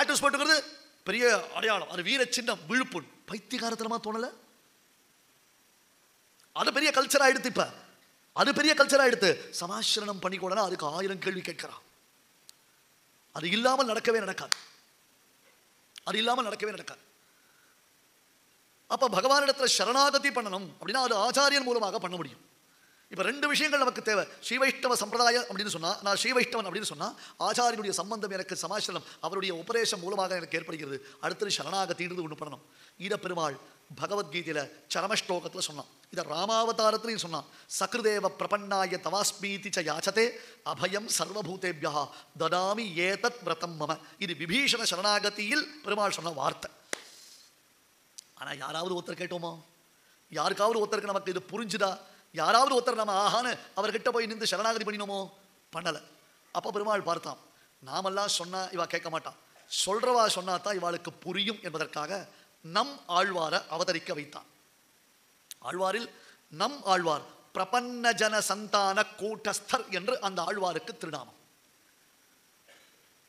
Tattoos போட்டுக்கிறது பெரிய அடையாளம், அது வீர சின்னம், விழுப்புண். பைத்தியகாரத்தனமா தோணல? அது பெரிய கல்ச்சரா எடுத்து, இப்ப அது பெரிய கல்ச்சரா எடுத்து சமாசரணம் பண்ணிக்கூடனா அதுக்கு 1000 கேள்வி கேட்கிறான். அது இல்லாமல் நடக்கவே நடக்காது, அது இல்லாமல் நடக்கவே நடக்காது. அப்ப பகவானிடத்துல சரணாகதி பண்ணணும் அப்படின்னா அது ஆச்சாரியன் மூலமாக பண்ண முடியும். இப்ப 2 விஷயங்கள் நமக்கு தேவை. ஸ்ரீவைஷ்ணவ சம்பிரதாயம் அப்படின்னு சொன்னா, நான் ஸ்ரீவைஷ்ணவன் அப்படின்னு சொன்னா ஆச்சாரியனுடைய சம்பந்தம் எனக்கு சமாசனம் அவருடைய உபதேசம் மூலமாக எனக்கு ஏற்படுகிறது. அடுத்தது சரணாகத்தின்றது ஒன்று பண்ணணும். ஈர பெருமாள் பகவத்கீதையில சரமஸ்லோகத்துல சொன்னான். இதை ராமாவதாரத்திலையும் சொன்னான். சக்ருதேவ பிரபன்னாய தவாஸ்மீதி ச யாச்சதே அபயம் சர்வபூதேபியா ததாமி ஏதத் விரதம் மம. இது விபீஷண சரணாகதியில் பெருமாள் சொன்ன வார்த்தை. ஆனா யாராவது ஒருத்தர் கேட்டோமா? யாருக்காவது ஒருத்தருக்கு நமக்கு இது புரிஞ்சுதா? யாராவது ஒருத்தர் நம்ம ஆஹான்னு அவர்கிட்ட போய் நின்று சரணாகதி பண்ணினோமோ? பண்ணல. அப்ப பெருமாள் பார்த்தான், நாமெல்லாம் சொன்னா இவா கேட்க மாட்டான், சொல்றவா சொன்னா தான் இவாளுக்கு புரியும் என்பதற்காக நம் ஆழ்வார அவதரிக்க வைத்தான். ஆழ்வாரில் நம் ஆழ்வார் பிரபன்ன ஜன சந்தான கூட்டஸ்தர் என்று அந்த ஆழ்வாருக்கு திருநாமம்.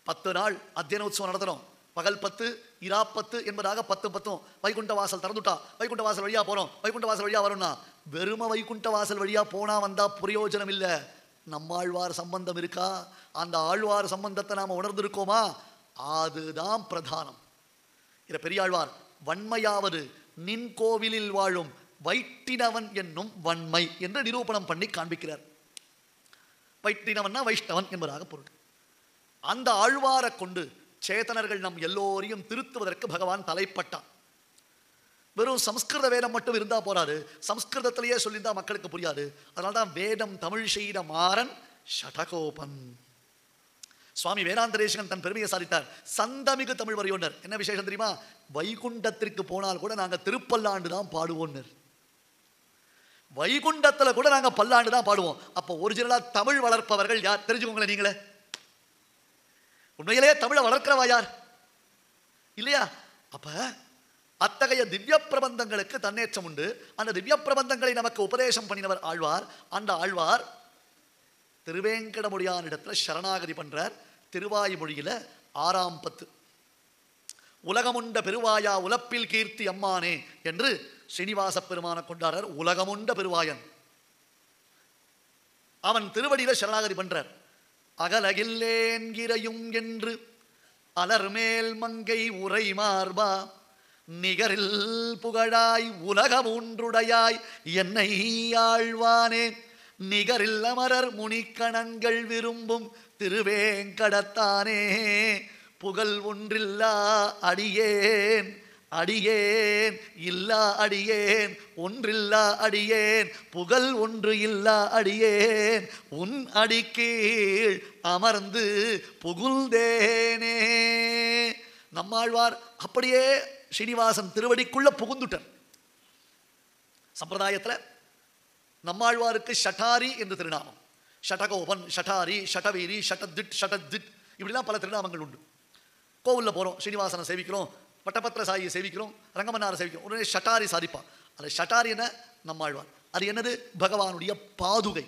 10 நாள் அத்தியனோத்சவம் நடத்தணும். பகல் 10 இரா 10 என்பதாக 10 வைகுண்ட வாசல் திறந்துட்டா. வைகுண்ட வாசல் வழியா போறோம், வைகுண்ட வாசல் வழியா வரும்னா வெறும வைகுண்ட வாசல் வழியா போனா வந்தா பிரயோஜனம் இல்லை. நம்மாழ்வார் சம்பந்தம் இருக்கா? அந்த ஆழ்வார் சம்பந்தத்தை நாம உணர்ந்திருக்கோமா? அதுதான் பிரதானம். இத பெரியாழ்வார் வன்மையாவது நின் கோவிலில் வாழும் வைட்டினவன் என்னும் வன்மை என்று நிரூபணம் பண்ணி காண்பிக்கிறார். வைட்டினவன்னா வைஷ்ணவன் என்பதாக பொருள். அந்த ஆழ்வாரை கொண்டு சேதனர்கள் நம் எல்லோரையும் திருத்துவதற்கு பகவான் தலைப்பட்டான். வெறும் சம்ஸ்கிருத வேதம் மட்டும் இருந்தா போறாது, சம்ஸ்கிருதத்திலேயே சொல்லியிருந்தா மக்களுக்கு புரியாது. அதனால்தான் வேதம் தமிழ் செய்த மாறன் ஷடகோபன். சுவாமி வேதாந்தரேசகன் தன் பெருமையை சாதித்தார். சந்தமிகு தமிழ் வரையோனர். என்ன விசேஷம் தெரியுமா? வைகுண்டத்திற்கு போனால் கூட நாங்க திருப்பல்லாண்டு தான் பாடுவோம். வைகுண்டத்துல கூட நாங்க பல்லாண்டு தான் பாடுவோம். அப்போ ஒரிஜினலா தமிழ் வளர்ப்பவர்கள் யார் தெரிஞ்சுக்கோங்களேன். நீங்களே உண்மையிலே தமிழை வளர்க்கிறவா யார்? இல்லையா? அப்ப அத்தகைய திவ்ய பிரபந்தங்களுக்கு தன்னேற்றம் உண்டு. அந்த திவ்ய பிரபந்தங்களை நமக்கு உபதேசம் பண்ணினவர் ஆழ்வார். அந்த ஆழ்வார் திருவேங்கடமுடியான் இடத்துல சரணாகதி பண்றார். திருவாய்மொழியில 6ஆம் 10 உலகமுண்ட பெருவாயா உலப்பில் கீர்த்தி அம்மானே என்று ஸ்ரீனிவாச பெருமான கொண்டாடுறார். உலகமுண்ட பெருவாயன் அவன் திருவடியில சரணாகதி பண்றார். அகலகில்லேன்கிறையும் என்று அலர்மேல் மங்கை உரை மார்பா நிகரில் புகழாய் உலகமூன்றுடையாய் என்னை ஆழ்வானே நிகரில் அமரர் முனிக்கணங்கள் விரும்பும் திருவேங்கடத்தானே புகழ் ஒன்றில்லா அடியேன் அடியேன் இல்லா அடியேன் ஒன்றில்லா அடியேன் புகழ் ஒன்று இல்லா அடியேன் உன் அடிக்கீழ் அமர்ந்து புகுந்தேனே. நம்மாழ்வார் அப்படியே ஸ்ரீனிவாசன் திருவடிக்குள்ள புகுந்துட்டார். சம்பிரதாயத்தில் நம்மாழ்வாருக்கு ஷட்டாரி என்று திருநாமம். ஷடகோபன், ஷட்டாரி, ஷடவீரி, ஷடதிட், ஷடதிட் இப்படிலாம் பல திருநாமங்கள் உண்டு. கோவிலில் போகிறோம், ஸ்ரீனிவாசனை சேவிக்கிறோம், வட்டபத்திர சாயியை சேவிக்கிறோம், ரங்கமன்னாரை சேவிக்கிறோம். உடனே ஷட்டாரி சாதிப்பான். அது ஷட்டாரி என்ன? நம்மாழ்வார். அது என்னது? பகவானுடைய பாதுகை.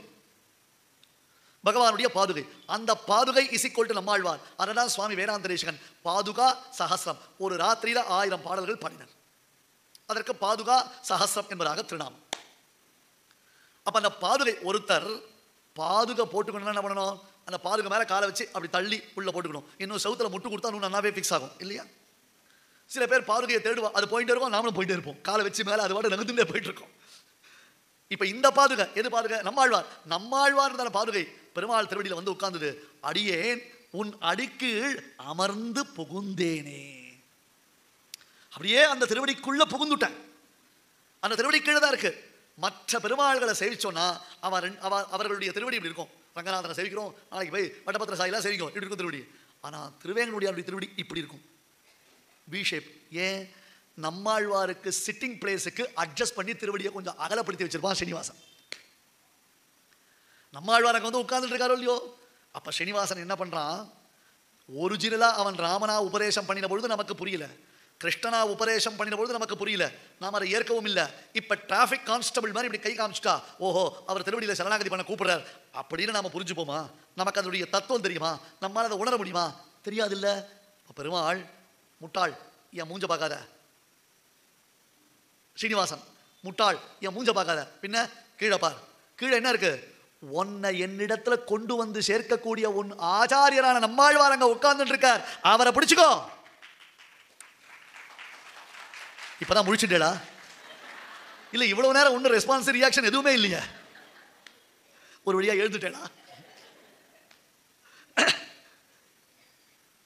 பகவானுடைய பாதுகை. அந்த பாதுகை இசிக்கொல்ட்டு நம்மாழ்வார். அதனால் சுவாமி வேதாந்தரேசகன் பாதுகா சஹஸ்ரம் ஒரு ராத்திரியில 1000 பாடல்கள் பாடினார். அதற்கு பாதுகா சஹஸ்ரம் என்பதாக திருநாமம். அப்ப அந்த பாதுகை ஒருத்தர் பாதுகை போட்டுக்கணும். என்ன பண்ணணும்? அந்த பாதுகை மேல காலை வச்சு அப்படி தள்ளி உள்ள போட்டுக்கணும். இன்னும் சவுத்துல முட்டு கொடுத்தா இன்னும் நல்லாவே ஃபிக்ஸ் ஆகும் இல்லையா? சில பேர் பாதுகையை தேடுவா, அது போயிட்டே இருக்கும், நாமளும் போயிட்டே இருப்போம். காலை வச்சு மேல அது பாட்டு நகர்ந்துட்டே போயிட்டு இருக்கோம். இப்ப இந்த பாதுகை எது பாதுகை? நம்மாழ்வார். நம்மாழ்வார் இருந்தான பாதுகை பெருமாள் திருவடியில வந்து உட்கார்ந்தது. அடியேன் உன் அடிக்கீழ் அமர்ந்து புகுந்தேனே. அப்படியே அந்த திருவடிக்குள்ள புகுந்துட்டேன். அந்த திருவடி கீழே தான் இருக்கு. மற்ற பெருமாள்களை சேவிச்சோன்னா அவர்களுடைய திருவடி இப்படி இருக்கும். ரங்கநாதனை சேவிக்கிறோம், நாளைக்கு போய் வட்டபத்திர சாயிலாம் சேவிக்கிறோம், இப்படி இருக்கும் திருவடி. ஆனா திருவேங்கனுடைய திருவடி இப்படி இருக்கும், வி ஷேப். ஏன்? நம்மாழ்வாருக்கு சிட்டிங் பிளேஸுக்கு அட்ஜஸ்ட் பண்ணி திருவடியை கொஞ்சம் அகலப்படுத்தி வச்சிருப்பான் ஸ்ரீனிவாசன். நம்மாழ்வாருக்கு வந்து உட்கார்ந்துட்டு இருக்காரோ இல்லையோ. அப்ப ஸ்ரீனிவாசன் என்ன பண்றான்? ஒரிஜினலா அவன் ராமனா உபதேசம் பண்ணின பொழுது நமக்கு புரியல, கிருஷ்ணனா உபதேசம் பண்ணின பொழுது நமக்கு புரியல, நாம் அதை ஏற்கவும் இல்லை. இப்ப டிராபிக் கான்ஸ்டபிள் மாதிரி இப்படி கை காமிச்சிட்டா, ஓஹோ அவர் திருவடியில சரணாகதி பண்ண கூப்பிடுறார் அப்படின்னு நாம புரிஞ்சுப்போமா? நமக்கு அதனுடைய தத்துவம் தெரியுமா? நம்மால் அதை உணர முடியுமா? தெரியாது இல்ல. பெருமாள் முட்டாள் என் மூஞ்ச பார்க்காத. ஸ்ரீனிவாசன், முட்டாள் என் மூஞ்ச பார்க்காத, பின்ன கீழே பார். கீழே என்ன இருக்கு? உன்னை என்னிடத்துல கொண்டு வந்து சேர்க்கக்கூடிய உன் ஆச்சாரியரான நம்மாழ்வார் அங்க உட்கார்ந்துட்டு இருக்கார், அவரை பிடிச்சுக்கோ. இப்பதான் முழிச்சுட்டேடா? இல்ல இவ்வளவு நேரம் ஒன்னும் ரெஸ்பான்ஸ் ரியாக்ஷன் எதுவுமே இல்லையா? ஒரு வழியா எழுந்துட்டேடா.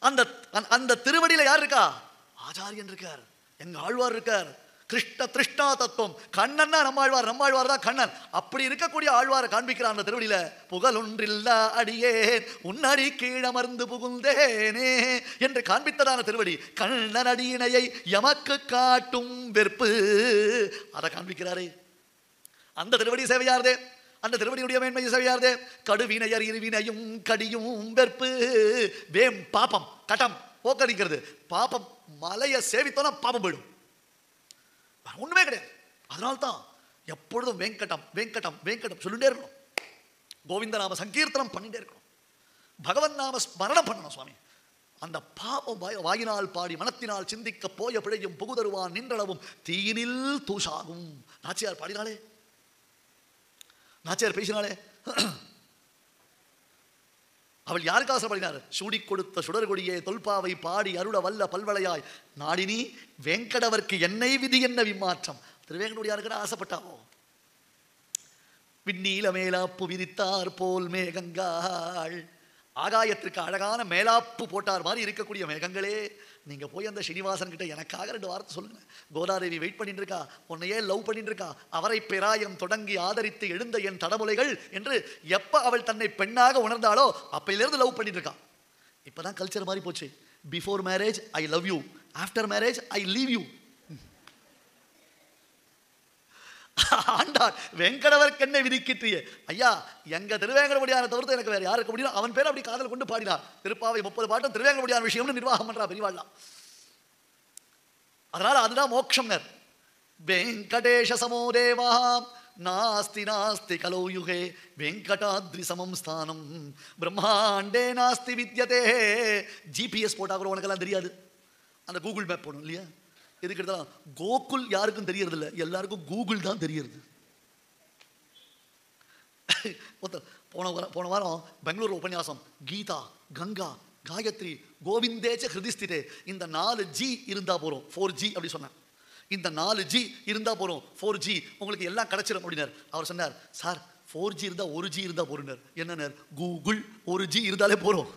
அந்த அந்த திருவடியில யார் இருக்கா? ஆச்சாரியன் இருக்கார், எங்க ஆழ்வார் இருக்கார். கிருஷ்ண திருஷ்ணா தத்துவம். கண்ணன்னா நம்மாழ்வார், நம்மாழ்வார் தான் கண்ணன். அப்படி இருக்கக்கூடிய ஆழ்வாரை காண்பிக்கிறார் அந்த திருவடியில. புகழொன்றில்ல அடியேன் உன்னடி கீழமர்ந்து புகுந்தேனே என்று காண்பித்ததான திருவடி. கண்ணன் அடியினையை எமக்கு காட்டும் வெறுப்பு, அதை காண்பிக்கிறாரே. அந்த திருவடி சேவையார்தே, அந்த திருவடியுடைய மேன்மையை சேவையார்தே. கடுவினையர் இருவினையும் கடியும் வெறுப்பு. வேம் பாப்பம் கட்டம் போக்கடிக்கிறது. பாப்பம் மலையை சேவித்தோன்னா பாப்பம் போயிடும், ஒண்ணுமே கிடையாது. அதனால்தான் எப்பொழுதும் வெங்கடம் வெங்கடம் வெங்கடம் சொல்லிட்டே இருக்கணும். கோவிந்த நாம சங்கீர்த்தனம் பண்ணிட்டே இருக்கணும். பகவன் நாம ஸ்மரணம் பண்ணணும். சுவாமி அந்த பாபம் வாயினால் பாடி மனத்தினால் சிந்திக்க போய பிழையும் புகுதருவான் நின்றளவும் தீயினில் தூஷாகும். நாச்சியார் பாடினாலே, நாச்சியார் பேசினாலே. அவள் யாருக்கு ஆசைப்படினார்? சூடி கொடுத்த சுடர் கொடியே தொல்பாவை பாடி அருள வல்ல பல்வளையாய் நாடினி வெங்கடவர்க்கு என்னை விதி என்ன விமாற்றம். திருவேங்கடமுடியாருக்கு ஆசைப்பட்டாவோ? விண்ணீல மேலாப்பு விரித்தார் போல் மேகங்காள், ஆகாயத்திற்கு அழகான மேலாப்பு போட்டார் மாதிரி இருக்கக்கூடிய மேகங்களே, நீங்க போய் அந்த ஸ்ரீனிவாசன் கிட்ட எனக்காக 2 வார்த்தை சொல்லுங்க. கோதாதேவி வெயிட் பண்ணிட்டு இருக்கா, உன்னையே லவ் பண்ணிட்டு இருக்கா. அவரை பெராயம் தொடங்கி ஆதரித்து எழுந்த என் தடமுலைகள் என்று எப்ப அவள் தன்னை பெண்ணாக உணர்ந்தாலோ அப்பையிலிருந்து லவ் பண்ணிட்டு இருக்கா. இப்பதான் கல்ச்சர் மாதிரி போச்சு. Before marriage I love you, after marriage I leave you. Andal வெங்கடவர்க்கு என்ன விதிக்கிற்றியே. ஐயா, எங்க திருவேங்கடமுடியானை தவிர்த்து எனக்கு வேற யாருக்கு முடியும்? அவன் பேர் அப்படி காதல் கொண்டு பாடினார். திருப்பாவை 30 பாட்டும் திருவேங்கடமுடியான விஷயம்னு நிர்வாகம் பண்றா பெரியவாள்லாம். அதனால அதுதான் மோட்சம்னர். வெங்கடேஷ சமோ தேவா நாஸ்தி நாஸ்தி கலோ யுகே வெங்கடாத்ரி சமம் ஸ்தானம் பிரம்மாண்டே நாஸ்தி வித்யதே. ஜிபிஎஸ் போட்டா கூட உனக்கெல்லாம் தெரியாது. அந்த கூகுள் மேப் போடணும் இல்லையா? எதுக்கு எடுத்தாலும் கோகுல் யாருக்கும் தெரியறது இல்லை, எல்லாருக்கும் கூகுள் தான் தெரியறது. போன வாரம் பெங்களூர் உபன்யாசம் கீதா, கங்கா, காயத்ரி, கோவிந்தேச்ச ஹிருதிஸ்திதே. இந்த 4G இருந்தா போறோம். 4G அப்படி சொன்னார். இந்த 4G இருந்தா போறோம், 4G உங்களுக்கு எல்லாம் கிடைச்சிடும் அப்படின்னார். அவர் சொன்னார், சார் 4G இருந்தா 1G இருந்தா போறோம். என்ன கூகுள் 1G இருந்தாலே போறோம்.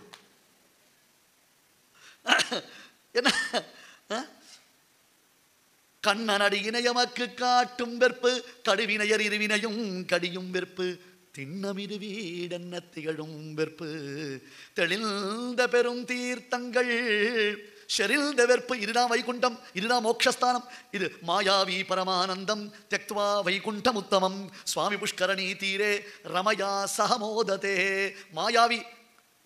என்ன கண்ணனடி இணையமக்கு காட்டும் வெறுப்பு கடுவினையர் இருவினையும் கடியும் வெறுப்பு திண்ணமிரு வீடென்ன திகழும் வெறுப்பு தெளிந்த பெரும் தீர்த்தங்கள் ஷெரில்த வெறுப்பு. இதுதான் வைகுண்டம், இதுதான் மோட்சஸ்தானம். இது மாயாவி பரமானந்தம் தெக்த்வா வைகுண்டம் உத்தமம் சுவாமி புஷ்கரணி தீரே ரமயா சகமோததே. மாயாவி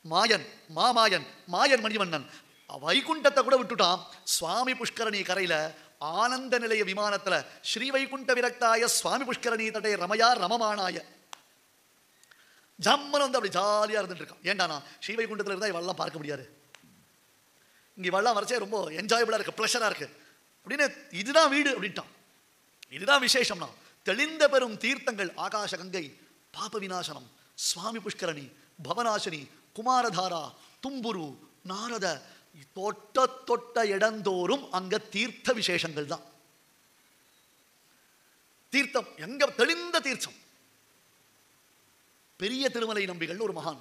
மாயன், மாமாயன், மாயன் மணிவண்ணன் வைகுண்டத்தை கூட விட்டுட்டான். சுவாமி புஷ்கரணி கரையில ஆனந்த நிலைய விமானத்துல ஸ்ரீ வைகுண்ட விரக்தாய சுவாமி புஷ்கரணி தடை ரமயா ரமமானாய ஜம்மன் வந்து அப்படி ஜாலியா இருந்துட்டு இருக்கான். ஏண்டானா ஸ்ரீ வைகுண்டத்துல இருந்தா இவெல்லாம் பார்க்க முடியாது, இங்க இவெல்லாம் வரைச்சே ரொம்ப என்ஜாயபிளா இருக்கு, பிளஷரா இருக்கு அப்படின்னு. இதுதான் வீடு அப்படின்ட்டான். இதுதான் விசேஷம்னா தெளிந்த பெரும் தீர்த்தங்கள் ஆகாச கங்கை, பாப விநாசனம், சுவாமி புஷ்கரணி, பவனாசினி, குமாரதாரா, தும்புரு, நாரத, தொட்ட தொட்ட இடந்தோறும் அங்க தீர்த்த விசேஷங்கள் தான். தீர்த்தம் எங்க தெளிந்த தீர்த்தம். பெரிய திருமலை நம்பிகள் ஒரு மகான்,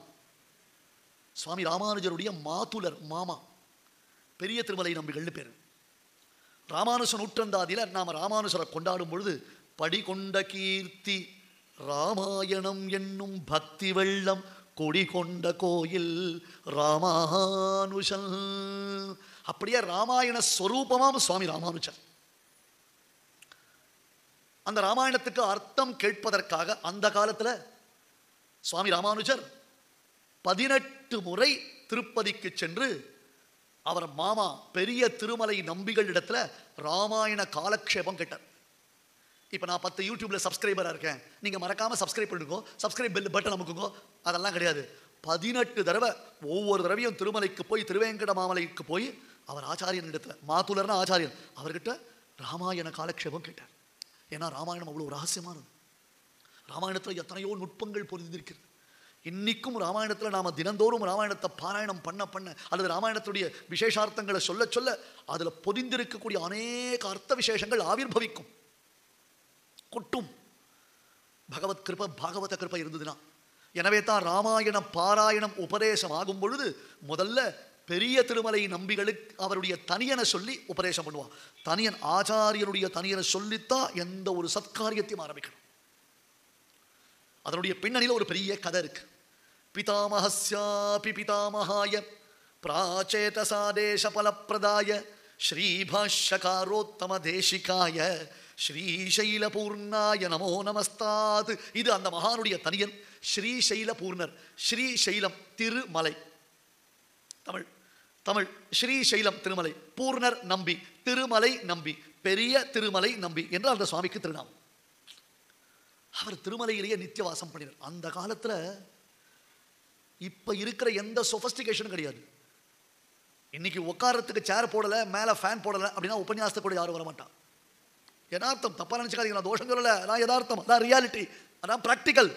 சுவாமி ராமானுஜருடைய மாதுலர் மாமா, பெரிய திருமலை நம்பிகள்னு பேரு. ராமானுஜ நூற்றந்தாதியில நாம ராமானுஜரை கொண்டாடும் பொழுது படி கொண்ட கீர்த்தி ராமாயணம் என்னும் பக்தி வெள்ளம் கொடி கொண்ட கோயில் ராமானுஜன். அப்படியே ராமாயண ஸ்வரூபமாம் சுவாமி ராமானுஜர். அந்த ராமாயணத்துக்கு அர்த்தம் கேட்பதற்காக அந்த காலத்துல சுவாமி ராமானுஜர் 18 முறை திருப்பதிக்கு சென்று அவர் மாமா பெரிய திருமலை நம்பிகள் இடத்துல ராமாயண காலக்ஷேபம் கேட்டார். இப்போ நான் 10 யூடியூப்ல சப்ஸ்கிரைபராக இருக்கேன், நீங்கள் மறக்காம சப்ஸ்கிரைப் பண்ணுங்க, சப்ஸ்கிரைப் பெல் பட்டன் அமுக்குங்க. அதெல்லாம் கிடையாது. 18 தடவை ஒவ்வொரு தடவையும் திருமலைக்கு போய் திருவேங்கட மாமலைக்கு போய் அவர் ஆச்சாரியன் இடத்துல, மாத்துலர்னா ஆச்சாரியன், அவர்கிட்ட ராமாயண காலக்ஷேபம் கேட்டார். ஏன்னா ராமாயணம் அவ்வளோ ரகசியமானது. ராமாயணத்தில் எத்தனையோ நுட்பங்கள் பொருந்திருக்கிறது. இன்னைக்கும் ராமாயணத்தில் நாம் தினந்தோறும் ராமாயணத்தை பாராயணம் பண்ண பண்ண அல்லது ராமாயணத்துடைய விசேஷார்த்தங்களை சொல்ல சொல்ல அதில் பொதிந்திருக்கக்கூடிய அநேக அர்த்த விசேஷங்கள் ஆவிர்பவிக்கும், கொட்டும். பகவத் கிருபை, பாகவத கிருபை இருந்ததுன்னா. எனவே தான் ராமாயண பாராயணம் உபதேசம் ஆகும் பொழுது முதல்ல பெரிய திருமலை நம்பிகளுக்கு அவருடைய தனியனை சொல்லி உபதேசம் பண்ணுவான். தனியன் ஆச்சாரியனுடைய தனியனை சொல்லித்தான் எந்த ஒரு சத்காரியத்தையும் ஆரம்பிக்கணும். அதனுடைய பின்னணியில் ஒரு பெரிய கதை இருக்கு. பிதாமஹஸ்யாபி பிதாமஹாய பிராச்சேதசாதேச பலப்பிரதாய ஸ்ரீபாஷ்யகாரோத்தம தேசிகாய ஸ்ரீசைலபூர்ணாய நமோ நமஸ்தாத். இது அந்த மகானுடைய தனியன் ஸ்ரீசைலபூர்ணர். ஸ்ரீசைலம் திருமலை, தமிழ் தமிழ் ஸ்ரீசைலம் திருமலை, பூர்ணர் நம்பி, திருமலை நம்பி, பெரிய திருமலை நம்பி என்று அந்த சுவாமிக்கு திருநாமம். அவர் திருமலையிலேயே நித்தியவாசம் பண்ணினார். அந்த காலத்தில் இப்போ இருக்கிற எந்த சொஃபஸ்டிகேஷனும் கிடையாது. இன்னைக்கு உட்காரத்துக்கு சேர் போடலை, மேலே ஃபேன் போடலை அப்படின்னா உபன்யாசத்தை கூட யாரும் வரமாட்டான். யதார்த்தம், தப்பாக நினச்சிக்காதீங்க, நான் தோஷம் சொல்லலை, அதான் யதார்த்தம், அதான் ரியாலிட்டி, அதான் ப்ராக்டிக்கல்.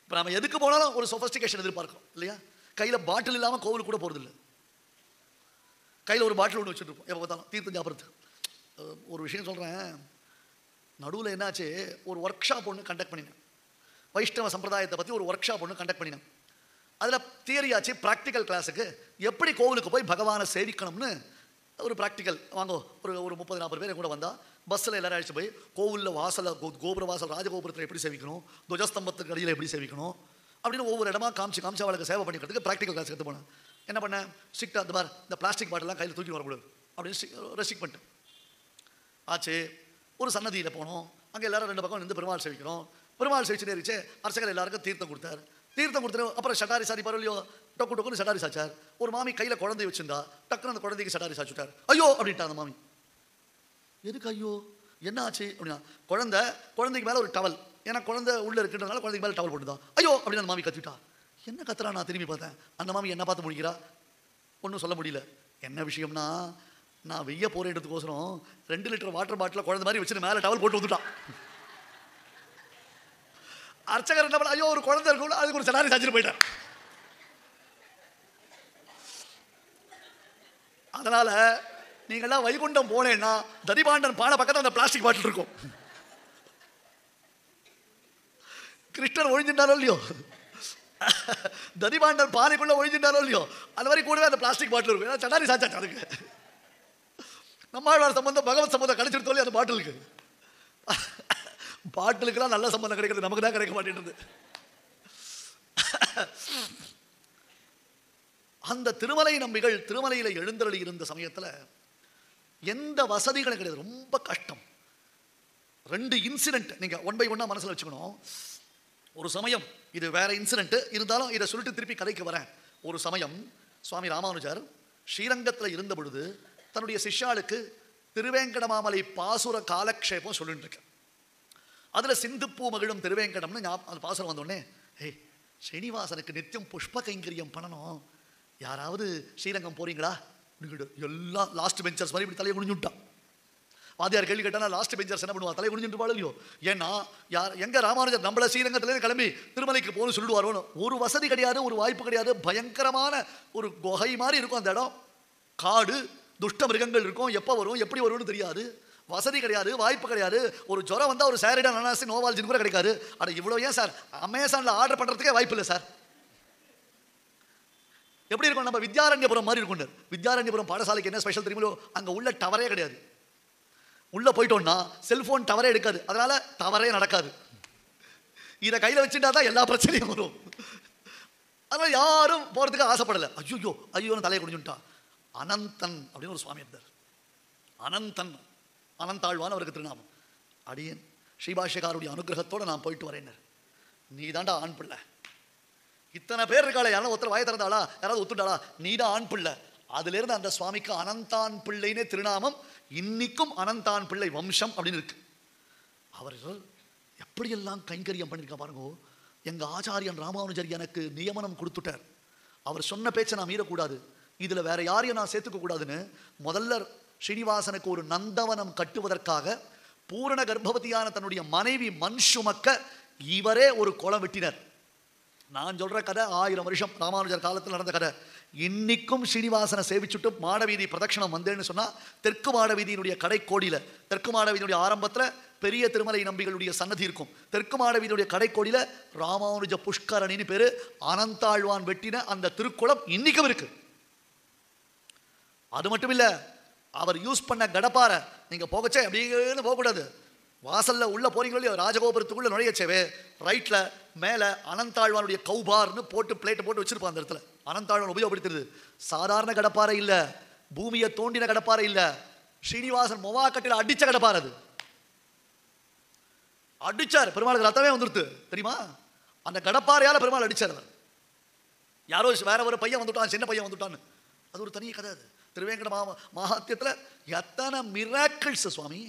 இப்போ நம்ம எதுக்கு போனாலும் ஒரு சொஃபஸ்டிகேஷன் எதிர்பார்க்கிறோம் இல்லையா? கையில் பாட்டில் இல்லாமல் கோவிலுக்கு கூட போகிறதில்லை. கையில் ஒரு பாட்டில் ஒன்று வச்சுருப்போம் எப்போ பார்த்தாலும் தீர்த்தம் சாப்பிட்றதுக்கு. ஒரு விஷயம் சொல்கிறேன். நடுவில் என்னாச்சு, ஒரு ஒர்க் ஷாப் ஒன்று கண்டக்ட் பண்ணினேன். வைஷ்ணவ சம்பிரதாயத்தை பற்றி ஒரு ஒர்க் ஷாப் ஒன்று கண்டக்ட் பண்ணினேன். அதில் தியரியாச்சு, ப்ராக்டிக்கல் கிளாஸுக்கு எப்படி கோவிலுக்கு போய் பகவானை சேவிக்கணும்னு ஒரு ப்ராக்டிக்கல். வாங்கோ, ஒரு 30-40 பேர் கூட வந்தால் பஸ்ஸில் எல்லாரும் அழைச்சி போய் கோவிலில் வாசலை, கோபுர வாசல், ராஜகோபுரத்தில் எப்படி சேவிக்கணும், துவஜஸ்தம்பத்துக்கு அடியில் எப்படி சேவிக்கணும் அப்படின்னு ஒவ்வொரு இடமா காமிச்சு அவளுக்கு சேவை பண்ணிக்கிறதுக்கு ப்ராக்டிக்கல் கிளாஸ் எடுத்து போனேன். என்ன பண்ணேன், ஸ்ட்ரிக்டாக அந்த மாதிரி இந்த பிளாஸ்டிக் பாட்டிலாம் கையில் தூக்கி வரக்கூடாது அப்படின்னு ரெஸ்ட்ரிக்ட் பண்ணிட்டேன். ஆச்சு. ஒரு சன்னதியில் போனோம். அங்கே எல்லாரும் 2 பக்கம் நின்று பெருமாள் சேவிக்கிறோம். பெருமாள் சேவிச்சு நேரிச்சு அர்ச்சகர் எல்லாருக்கும் தீர்த்தம் கொடுத்தார். தீர்த்தம் கொடுத்துரு. அப்புறம் ஷட்டாரி சாரி பரவாயில்லையோ, டொக்கு டொக்குன்னு ஷட்டாரி சாச்சார். ஒரு மாமி கையில் குழந்தை வச்சிருந்தா, டக்குன்னு அந்த குழந்தைக்கு ஷட்டாரி சாச்சுட்டார். ஐயோ அப்படின்ட்டா அந்த மாமி. எதுக்கு ஐயோ, என்ன ஆச்சு அப்படின்னா, குழந்தைக்கு மேலே ஒரு டவல், ஏன்னா குழந்தை உள்ளே இருக்குன்றதுனால குழந்தைக்கு மேலே டவல் போட்டுதான். ஐயோ அப்படின்னு அந்த மாமி கத்திட்டா. என்ன கத்துறா? நான் திரும்பி பார்த்தேன். அந்த மாமி என்ன பார்த்து முடிக்கிறா, ஒன்றும் சொல்ல முடியல. என்ன விஷயம்னா, நான் வெய்ய போகிற இடத்துக்கோசரம் 2 லிட்டர் வாட்டர் பாட்டில் குழந்தை மாதிரி வச்சுட்டு மேலே டவல் போட்டு வந்துட்டான். அர்ச்சகர் என்ன பண்ண, ஐயோ ஒரு குழந்தை இருக்கும், அதுக்கு ஒரு சடாரி சாச்சிட்டு போயிட்டார். அதனால நீங்கள்லாம் வைகுண்டம் போனேன்னா ததிபாண்டன் பானை பக்கத்தில் அந்த பிளாஸ்டிக் பாட்டில் இருக்கும். கிருஷ்ணன் ஒழிஞ்சிட்டாரோ இல்லையோ, ததிபாண்டன் பானைக்குள்ள ஒழிஞ்சிட்டாரோ இல்லையோ, அந்த மாதிரி கூடவே அந்த பிளாஸ்டிக் பாட்டில் இருக்கும். ஏன்னா சடாரி சாச்சாச்சு. அதுக்கு நம்மளோட சம்பந்தம், பகவத் சம்பந்தம் கிடைச்சிருத்தோ இல்லையா அந்த பாட்டிலுக்கு. பாட்டிலுக்கெல்லாம் நல்ல சம்பந்தம் கிடைக்கிறது, நமக்கு தான் கிடைக்க மாட்டேன்றது. அந்த திருமலை நம்பிகள் திருமலையில் எழுந்தருளி இருந்த சமயத்தில் எந்த வசதிகளும் கிடையாது, ரொம்ப கஷ்டம். 2 இன்சிடென்ட் நீங்கள் 1 by 1 மனசில் வச்சுக்கணும். ஒரு சமயம், இது வேற இன்சிடென்ட் இருந்தாலும் இதை சொல்லிட்டு திருப்பி கதைக்கு வரேன். ஒரு சமயம் சுவாமி ராமானுஜர் ஸ்ரீரங்கத்தில் இருந்த பொழுது தன்னுடைய சிஷ்யாளுக்கு திருவேங்கடமாமலை பாசுர காலக்ஷேபம் சொல்லிட்டு இருக்கேன். அதில் சிந்துப்பூ மகிழும் திருவேங்கடம்னு அது பாசுரம் வந்தோடனே, ஏய் ஸ்ரீனிவாசனுக்கு நித்தியம் புஷ்ப கைங்கரியம் பண்ணணும், யாராவது ஸ்ரீரங்கம் போறீங்களா அப்படின்னு எல்லாம் லாஸ்ட் பெஞ்சர்ஸ் மாதிரி இப்படி தலையை குனிஞ்சு விட்டான். வாத்தியார் கேள்வி கேட்டானா லாஸ்ட் பெஞ்சர்ஸ் என்ன பண்ணுவா, தலையை குனிஞ்சுட்டு பாடலையோ. ஏன்னா எங்க ராமானுஜர் நம்மள ஸ்ரீரங்கத்திலேருந்து கிளம்பி திருமலைக்கு போகணும்னு சொல்லிடுவாரோன்னு. ஒரு வசதி கிடையாது, ஒரு வாய்ப்பு கிடையாது. பயங்கரமான ஒரு குகை மாதிரி இருக்கும் அந்த இடம். காடு, துஷ்ட மிருகங்கள் இருக்கும், எப்போ வரும் எப்படி வரும்னு தெரியாது. வசதி கிடையாது, வாய்ப்பு கிடையாது. ஒரு ஜுரம் வந்தால் ஒரு சாரிடா அனாசி நோவால்ஜின் கூட கிடைக்காது. அட இவ்வளோ ஏன் சார் அமேசானில் ஆர்டர் பண்ணுறதுக்கே வாய்ப்பு இல்லை சார். எப்படி இருக்கும், நம்ம வித்யாரண்யபுரம் மாதிரி இருக்கும். வித்யாரண்யபுரம் பாடசாலைக்கு என்ன ஸ்பெஷல் தெரியுமோ, அங்கே உள்ள டவரே கிடையாது. உள்ளே போயிட்டோம்னா செல்ஃபோன் டவரே எடுக்காது, அதனால டவரே நடக்காது. இதை கையில் வச்சுட்டா தான் எல்லா பிரச்சனையும் வரும். அதனால யாரும் போகிறதுக்கு ஆசைப்படலை. ஐயோ ஐயோன்னு தலையை குடிஞ்சுட்டா. அனந்தன் அப்படின்னு ஒரு சுவாமி இருந்தார். அனந்தன், அனந்தாழ்வான் அவருக்கு திருநாமம். அடியேன் ஸ்ரீபாஷ்யக்காருடைய அனுகிரகத்தோடு நான் போயிட்டு வரேன். நீ தாண்டா ஆண் பிள்ளை, இத்தனை பேர் இருக்காளே, யாரும் ஒருத்தர் வாயை திறந்தாளா, யாராவது ஒத்துட்டாளா, நீ தான் ஆண் பிள்ளை. அதுலேருந்து அந்த சுவாமிக்கு அனந்தான் பிள்ளைனே திருநாமம். இன்னைக்கும் அனந்தான் பிள்ளை வம்சம் அப்படின்னு இருக்கு. அவர்கள் எப்படியெல்லாம் கைங்கரியம் பண்ணியிருக்கா பாருங்க. எங்கள் ஆச்சாரியன் ராமானுஜர் எனக்கு நியமனம் கொடுத்துட்டார். அவர் சொன்ன பேச்சை நான் மீறக்கூடாது. இதுல வேற யாரையும் நான் சேர்த்துக்க கூடாதுன்னு முதல்ல ஸ்ரீனிவாசனுக்கு ஒரு நந்தவனம் கட்டுவதற்காக பூரண கர்ப்பவதியான தன்னுடைய மனைவி மண்சுமக்க இவரே ஒரு குளம் வெட்டினர். நான் சொல்ற கதை 1000 வருஷம் ராமானுஜர் காலத்தில் நடந்த கதை. இன்னைக்கும் ஸ்ரீனிவாசனை சேவிச்சுட்டு மாடவீதி பிரதட்சணம் வந்தேன்னு சொன்னா தெற்கு மாடவீதியினுடைய கடைக்கோடியில, தெற்கு மாடவீதியுடைய ஆரம்பத்துல பெரிய திருமலை நம்பிகளுடைய சன்னதி இருக்கும். தெற்கு மாடவீதியுடைய கடைக்கோடியில ராமானுஜ புஷ்கரணின்னு பேரு, அனந்தாழ்வான் வெட்டின அந்த திருக்குளம் இன்னைக்கும் இருக்கு. அது மட்டும் இல்ல, அவர் யூஸ் பண்ண கடப்பாறை நீங்க போகச்சே அப்படின்னு போகக்கூடாது. வாசல்ல உள்ள போறீங்களோ ராஜகோபுரத்துக்குள்ள நுழையச்சேவே ரைட்ல மேல அனந்தாழ்வானுடைய கௌபார்னு போட்டு பிளேட் போட்டு வச்சிருப்பான். அந்த இடத்துல அனந்தாழ்வான் உபயோகப்படுத்துறது சாதாரண கடப்பாறை இல்ல, பூமியை தோண்டின கடப்பாறை இல்ல, ஸ்ரீனிவாசன் மொவாக்கட்டில அடிச்ச கடப்பாறை. அது அடிச்சார், பெருமாளுக்கு ரத்தமே வந்துருது தெரியுமா? அந்த கடப்பாறையால பெருமாள் அடிச்சார். யாரோ வேற ஒரு பையன் வந்துட்டான், சின்ன பையன் வந்துட்டான்னு, அது ஒரு தனி கதை. அது திருவேங்கட மகாத்தியத்துல எத்தனை மிராக்கிள்ஸ் சுவாமி.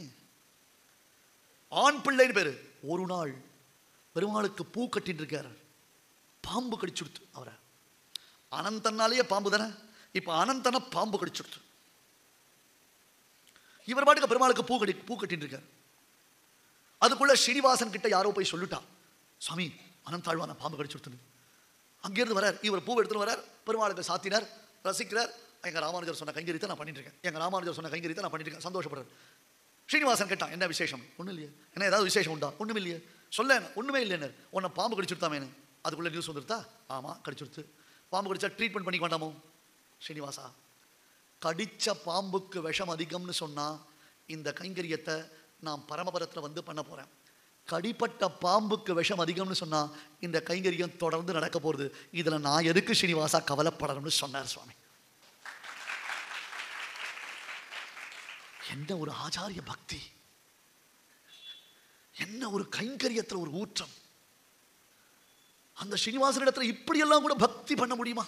ஆண் பிள்ளைன்னு பேரு. ஒரு நாள் பெருமாளுக்கு பூ கட்டிட்டு இருக்காரு, பாம்பு கடிச்சுடுத்து அவரை. அனந்தனாலேயே பாம்பு தானே, இப்ப அனந்தன பாம்பு கடிச்சுடுத்து. இவர் பாட்டுக்கு பெருமாளுக்கு பூ கட்டிட்டு இருக்காரு. அதுக்குள்ள ஸ்ரீனிவாசன் கிட்ட யாரோ போய் சொல்லிட்டான், சுவாமி அனந்தாழ்வான பாம்பு கடிச்சுடுத்துன்னு. அங்கிருந்து வரார், இவர் பூ எடுத்துன்னு வரார், பெருமாளுக்கு சாத்தினார், ரசிக்கிறார். எங்க ராமானுஜர் சொன்ன கைங்கரியத்தை நான் பண்ணிட்டு இருக்கேன், எங்க ராமானுஜர் சொன்ன கைங்கரியத்தை நான் பண்ணிட்டு இருக்கேன், சந்தோஷப்படுறாரு. ஸ்ரீனிவாசன் கேட்டான், என்ன விசேஷம்? ஒன்றும் இல்லையே. என்ன ஏதாவது விசேஷம் உண்டா? ஒன்றும் இல்லையே. சொல்ல ஒன்றுமே இல்லைன்னு. உன்னை பாம்பு கடிச்சுடுத்தாமேனு. அதுக்குள்ள நியூஸ் வந்துருத்தா? ஆமாம் கடிச்சுடுத்து. பாம்பு கடிச்சா ட்ரீட்மெண்ட் பண்ணிக்க வேண்டாமோ? ஸ்ரீனிவாசா, கடிச்ச பாம்புக்கு விஷம் அதிகம்னு சொன்னா இந்த கைங்கரியத்தை நான் பரமபதத்தில் வந்து பண்ண போறேன். கடிப்பட்ட பாம்புக்கு விஷம் அதிகம்னு சொன்னா இந்த கைங்கரியம் தொடர்ந்து நடக்க போறது. இதுல நான் எதுக்கு ஸ்ரீனிவாசா கவலைப்படணும்னு சொன்னார் சுவாமி. என்ன ஒரு ஆச்சாரிய பக்தி, என்ன ஒரு கைங்கரியத்தில் ஒரு ஊற்றம். அந்த ஸ்ரீனிவாசனிடத்துல இப்படி எல்லாம் கூட பக்தி பண்ண முடியுமா?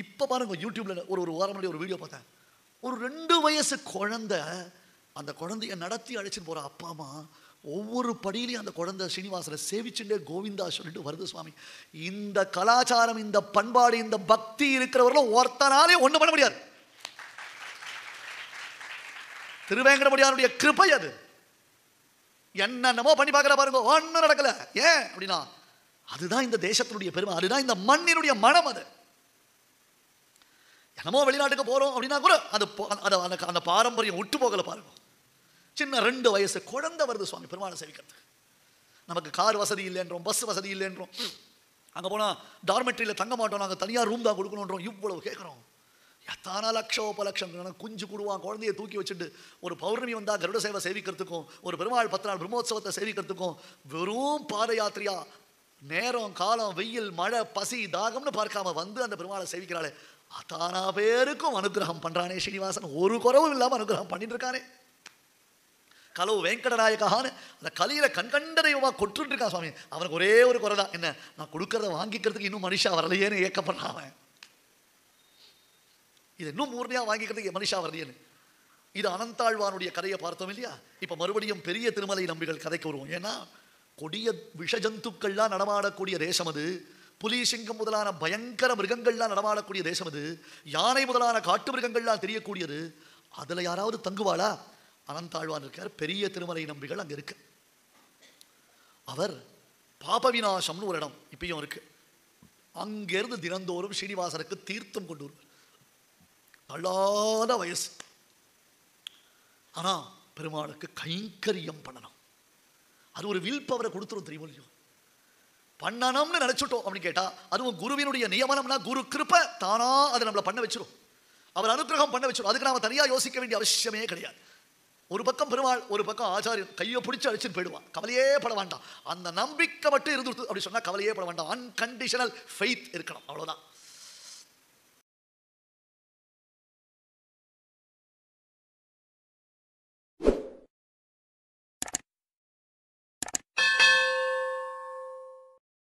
இப்ப பாருங்க, யூடியூப்ல ஒரு வாரம் ஒரு வீடியோ பார்த்தேன். ஒரு 2 வயசு குழந்தை, அந்த குழந்தைய நடத்தி அழைச்சிட்டு போற அப்பா அம்மா ஒவ்வொரு படியிலையும் அந்த குழந்தை ஸ்ரீனிவாசனை சேவிச்சுட்டே கோவிந்தா சொல்லிட்டு வருது சுவாமி. இந்த கலாச்சாரம், இந்த பண்பாடு, இந்த பக்தி இருக்கிறவர்களும் ஒருத்தனாலே ஒண்ணு பண்ண முடியாது. திருவேங்கடமுடியானுடைய கிருபை அது. என்னென்னமோ பண்ணி பார்க்கற பாருங்க, ஒன்னும் நடக்கல. ஏன் அப்படின்னா அதுதான் இந்த தேசத்தினுடைய பெருமை, அதுதான் இந்த மண்ணினுடைய மனம். அது என்னமோ வெளிநாட்டுக்கு போறோம் அப்படின்னா கூட அந்த பாரம்பரியம் விட்டு போகல பாருங்க. சின்ன 2 வயசு குழந்தை வருது சுவாமி பெருமாளை சேவிக்கிறதுக்கு. நமக்கு கார் வசதி இல்லைன்றோம், பஸ் வசதி இல்லைன்றோம், அங்க போனா டார்மெட்ரியில தங்க மாட்டோம், நாங்கள் தனியார் ரூம் தான் கொடுக்கணுன்றோம், இவ்வளவு கேட்கிறோம். எத்தனை லட்சோபலட்சம் குஞ்சு கூடுவான் குழந்தைய தூக்கி வச்சுட்டு ஒரு பௌர்ணமி வந்தா கருட சேவை சேவிக்கிறதுக்கும், ஒரு பெருமாள் 10 நாள் பிரம்மோத்சவத்தை சேவிக்கிறதுக்கும் வெறும் பாத யாத்திரையா நேரம் காலம் வெயில் மழை பசி தாகம்னு பார்க்காம வந்து அந்த பெருமாளை சேவிக்கிறாளே, அத்தானா பேருக்கும் அனுகிரகம் பண்றானே ஸ்ரீனிவாசன். ஒரு குறவும் இல்லாம அனுகிரகம் பண்ணிட்டு இருக்கானே. கலவு வெங்கடநாயகான்னு அந்த கலியில கண்கண்ட தெய்வமா கொட்டுட்டு இருக்கான் சுவாமி. அவனுக்கு ஒரே ஒரு குறை தான், என்ன, நான் கொடுக்கறத வாங்கிக்கிறதுக்கு இன்னும் மனுஷா வரலையேன்னு ஏக்கப்படுறான். இது இன்னும் மூர்மையா வாங்கிக்கிறதுக்கு மனுஷா வரலையேன்னு. இது அனந்தாழ்வானுடைய கதையை பார்த்தோம் இல்லையா? இப்ப மறுபடியும் பெரிய திருமலை நம்பிகள் கதைக்கு வருவோம். ஏன்னா கொடிய விஷஜந்துக்கள்லாம் நடமாடக்கூடிய தேசம் அது. புலி சிங்கம் முதலான பயங்கர மிருகங்கள்லாம் நடமாடக்கூடிய தேசம் அது. யானை முதலான காட்டு மிருகங்கள்லாம் தெரியக்கூடியது. அதுல யாராவது தங்குவாளா? அனந்தாழ்வான் இருக்கார், பெரிய திருமலை நம்பிகள் அங்க இருக்கு. அவர் பாப விநாசம்னு ஒரு இடம் இப்பயும் இருக்கு. அங்கிருந்து தினந்தோறும் ஸ்ரீனிவாசனுக்கு தீர்த்தம் கொண்டு வருவார். தள்ளாத வயசு, ஆனா பெருமாளுக்கு கைங்கரியம் பண்ணணும். அது ஒரு வில் பவரை கொடுத்துரும் தெரியுமோ இல்லையோ. பண்ணணும்னு நினைச்சுட்டோம் அப்படின்னு கேட்டா, அதுவும் குருவினுடைய நியமனம்னா குரு கிருபை தானா அதை நம்மளை பண்ண வச்சிரும். அவர் அனுகிரகம் பண்ண வச்சிரும். அதுக்கு நாம தனியா யோசிக்க வேண்டிய அவசியமே கிடையாது. ஒரு பக்கம் பெருமாள், ஒரு பக்கம் ஆச்சாரியன் கையை பிடிச்சி அழிச்சுன்னு போயிடுவான். கவலையே பட வேண்டாம். அந்த நம்பிக்கை மட்டும் இருந்து அப்படி சொன்னா கவலையே பட வேண்டாம். அன்கண்டிஷனல் ஃபெய்த் இருக்கணும், அவ்வளவுதான்.